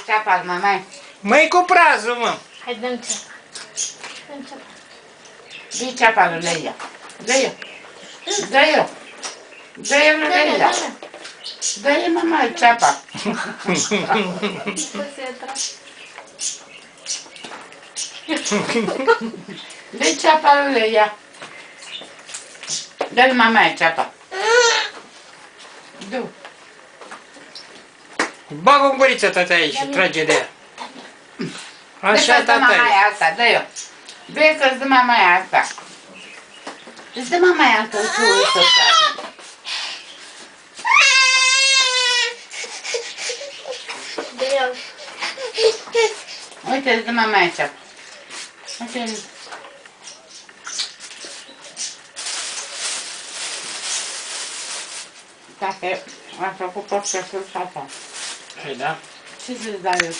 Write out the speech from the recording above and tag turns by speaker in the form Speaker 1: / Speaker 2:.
Speaker 1: Ceapa al mamei.
Speaker 2: Măi cu prazul, mă!
Speaker 3: Hai, dăm ceapa. Dăm ceapa.
Speaker 1: Dă-i ceapa lui Leia. Dă-i-o. Dă-i-o. Dă-i-o lui Leia. Dă-i mama ceapa. Dă-i ceapa lui Leia. Dă-i mama ceapa. Du.
Speaker 2: Bagă în guriță, tata, aici și trage de ea. Așa,
Speaker 1: Dă-i
Speaker 2: tata.
Speaker 1: mamaia asta, dă-i-o. Dă-i că-ți dă mamaia asta. Îți dă mamaia asta, uite. Uite, îți dă mamaia ceapa. Uite. Dacă am făcut podcastul ăsta.
Speaker 2: Hai, da?
Speaker 1: Ce să-ți dau eu?